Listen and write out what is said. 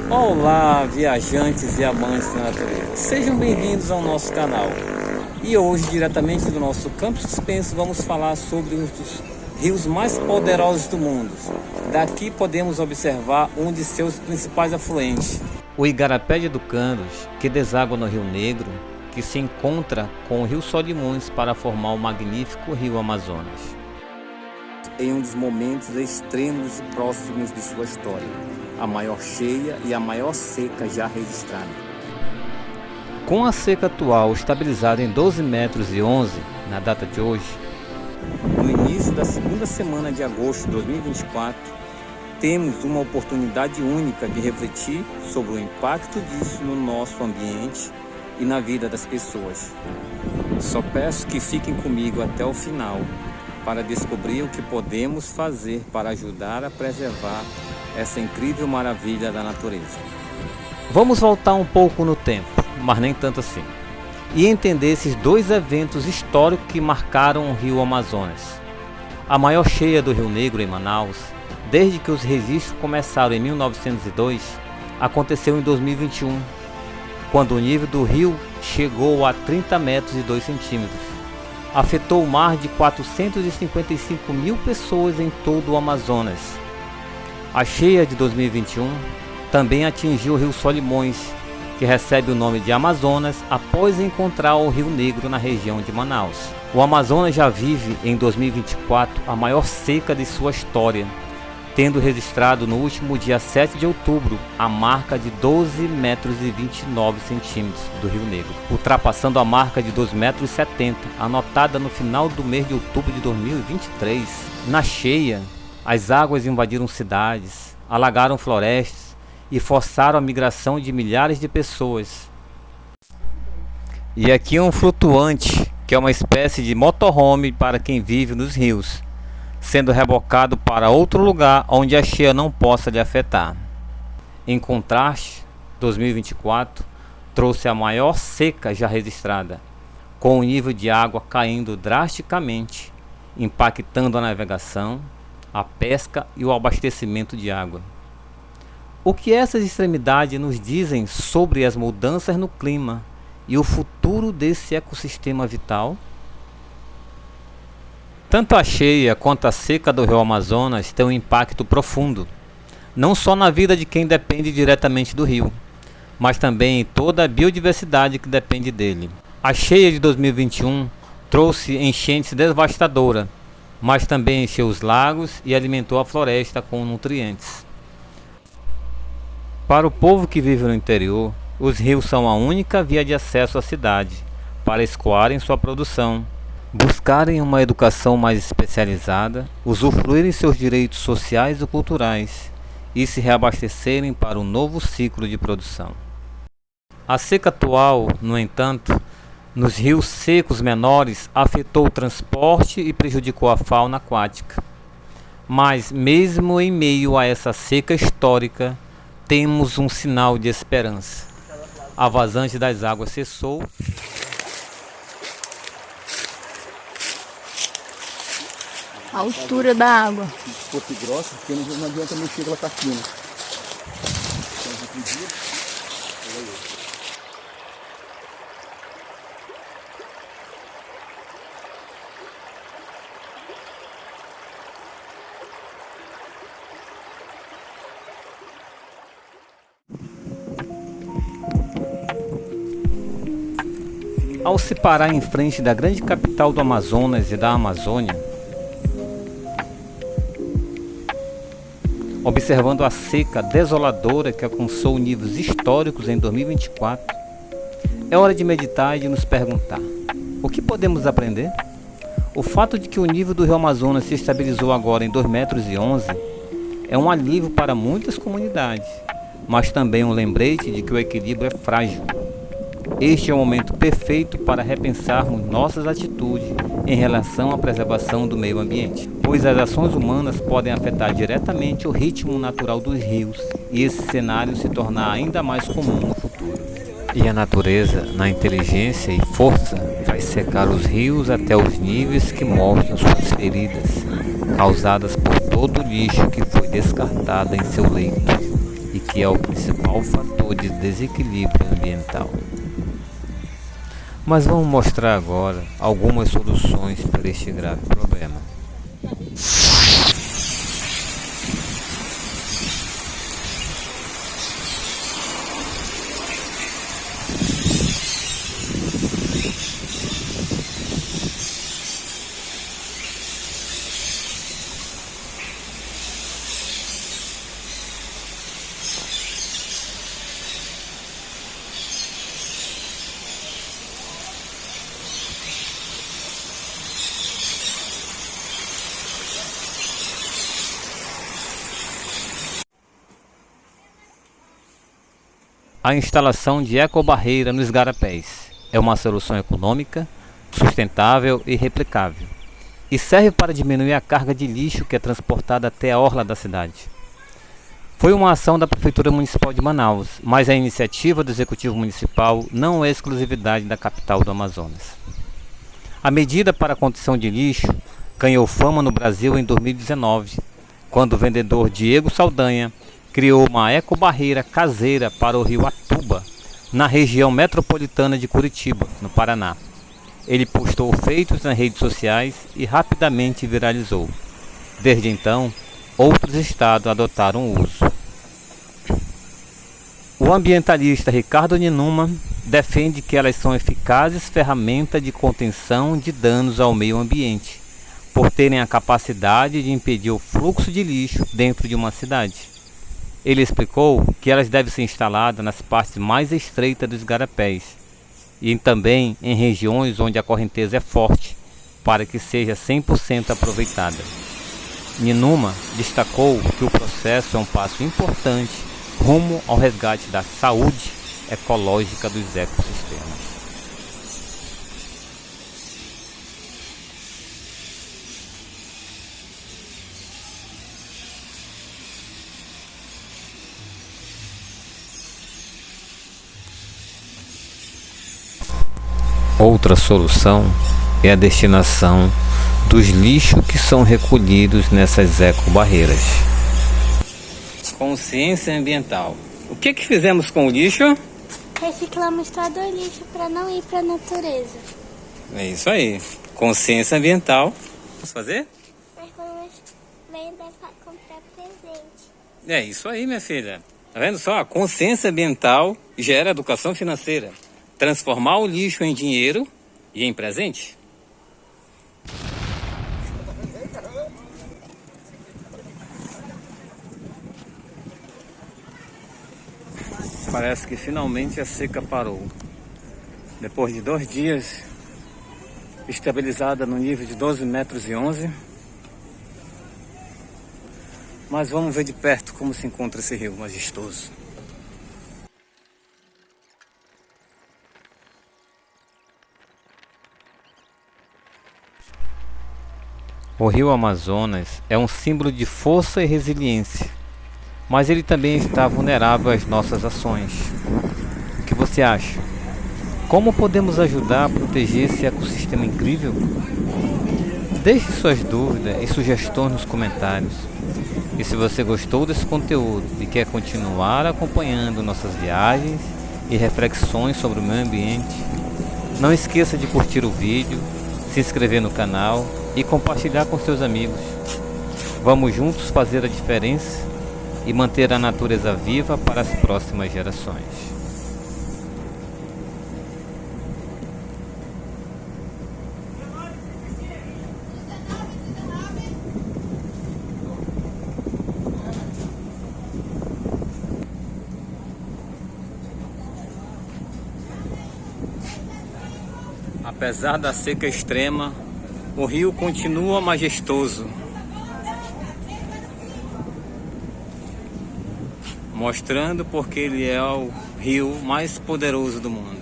Olá, viajantes e amantes da natureza, sejam bem-vindos ao nosso canal. E hoje, diretamente do nosso Campo Suspenso, vamos falar sobre um dos rios mais poderosos do mundo. Daqui podemos observar um de seus principais afluentes, o Igarapé de Educandos, que deságua no Rio Negro, que se encontra com o Rio Solimões para formar o magnífico Rio Amazonas. Em um dos momentos extremos e próximos de sua história, a maior cheia e a maior seca já registrada. Com a seca atual estabilizada em 12 metros e 11 na data de hoje, no início da segunda semana de agosto de 2024, temos uma oportunidade única de refletir sobre o impacto disso no nosso ambiente e na vida das pessoas. Só peço que fiquem comigo até o final para descobrir o que podemos fazer para ajudar a preservar essa incrível maravilha da natureza. Vamos voltar um pouco no tempo, mas nem tanto assim, e entender esses dois eventos históricos que marcaram o Rio Amazonas. A maior cheia do Rio Negro em Manaus, desde que os registros começaram em 1902, aconteceu em 2021, quando o nível do rio chegou a 30 metros e 2 centímetros. Afetou mais de 455 mil pessoas em todo o Amazonas. A cheia de 2021 também atingiu o Rio Solimões, que recebe o nome de Amazonas após encontrar o Rio Negro na região de Manaus. O Amazonas já vive em 2024 a maior seca de sua história, tendo registrado no último dia 7 de outubro a marca de 12 metros e 29 centímetros do Rio Negro, ultrapassando a marca de 2,70 metros, anotada no final do mês de outubro de 2023. Na cheia, as águas invadiram cidades, alagaram florestas e forçaram a migração de milhares de pessoas. E aqui um flutuante, que é uma espécie de motorhome para quem vive nos rios, sendo rebocado para outro lugar onde a cheia não possa lhe afetar. Em contraste, 2024 trouxe a maior seca já registrada, com o nível de água caindo drasticamente, impactando a navegação, a pesca e o abastecimento de água. O que essas extremidades nos dizem sobre as mudanças no clima e o futuro desse ecossistema vital? Tanto a cheia quanto a seca do Rio Amazonas têm um impacto profundo, não só na vida de quem depende diretamente do rio, mas também em toda a biodiversidade que depende dele. A cheia de 2021 trouxe enchentes devastadoras, mas também encheu os lagos e alimentou a floresta com nutrientes. Para o povo que vive no interior, os rios são a única via de acesso à cidade para escoarem sua produção, buscarem uma educação mais especializada, usufruírem seus direitos sociais e culturais e se reabastecerem para um novo ciclo de produção. A seca atual, no entanto, nos rios secos menores afetou o transporte e prejudicou a fauna aquática. Mas mesmo em meio a essa seca histórica, temos um sinal de esperança. A vazante das águas cessou. A altura da água. Pouco grossa, porque não adianta mexer com ela aqui, né? Ao se parar em frente da grande capital do Amazonas e da Amazônia, observando a seca desoladora que alcançou níveis históricos em 2024, é hora de meditar e de nos perguntar: o que podemos aprender? O fato de que o nível do Rio Amazonas se estabilizou agora em 2,11 metros é um alívio para muitas comunidades, mas também um lembrete de que o equilíbrio é frágil. Este é o momento perfeito para repensarmos nossas atitudes em relação à preservação do meio ambiente, pois as ações humanas podem afetar diretamente o ritmo natural dos rios e esse cenário se tornar ainda mais comum no futuro. E a natureza, na inteligência e força, vai secar os rios até os níveis que mostram suas feridas, causadas por todo o lixo que foi descartado em seu leito e que que é o principal fator de desequilíbrio ambiental. Mas vamos mostrar agora algumas soluções para este grave problema. A instalação de ecobarreira nos igarapés é uma solução econômica, sustentável e replicável, e serve para diminuir a carga de lixo que é transportada até a orla da cidade. Foi uma ação da Prefeitura Municipal de Manaus, mas a iniciativa do Executivo Municipal não é exclusividade da capital do Amazonas. A medida para a contenção de lixo ganhou fama no Brasil em 2019, quando o vendedor Diego Saldanha criou uma ecobarreira caseira para o rio Atuba, na região metropolitana de Curitiba, no Paraná. Ele postou feitos nas redes sociais e rapidamente viralizou. Desde então, outros estados adotaram o uso. O ambientalista Ricardo Ninuma defende que elas são eficazes ferramentas de contenção de danos ao meio ambiente, por terem a capacidade de impedir o fluxo de lixo dentro de uma cidade. Ele explicou que elas devem ser instaladas nas partes mais estreitas dos igarapés e também em regiões onde a correnteza é forte, para que seja 100% aproveitada. Ninuma destacou que o processo é um passo importante rumo ao resgate da saúde ecológica dos ecossistemas. Outra solução é a destinação dos lixos que são recolhidos nessas ecobarreiras. Consciência ambiental. O que fizemos com o lixo? Reciclamos todo o lixo para não ir para a natureza. É isso aí. Consciência ambiental. Posso fazer? Mas vamos vender para comprar presente. É isso aí, minha filha. Tá vendo só? A consciência ambiental gera educação financeira. Transformar o lixo em dinheiro e em presente. Parece que finalmente a seca parou. Depois de 2 dias, estabilizada no nível de 12 metros e 11. Mas vamos ver de perto como se encontra esse rio majestoso. O rio Amazonas é um símbolo de força e resiliência, mas ele também está vulnerável às nossas ações. O que você acha? Como podemos ajudar a proteger esse ecossistema incrível? Deixe suas dúvidas e sugestões nos comentários. E se você gostou desse conteúdo e quer continuar acompanhando nossas viagens e reflexões sobre o meio ambiente, não esqueça de curtir o vídeo, se inscrever no canal e compartilhar com seus amigos. Vamos juntos fazer a diferença e manter a natureza viva para as próximas gerações. Apesar da seca extrema, o rio continua majestoso, mostrando porque ele é o rio mais poderoso do mundo.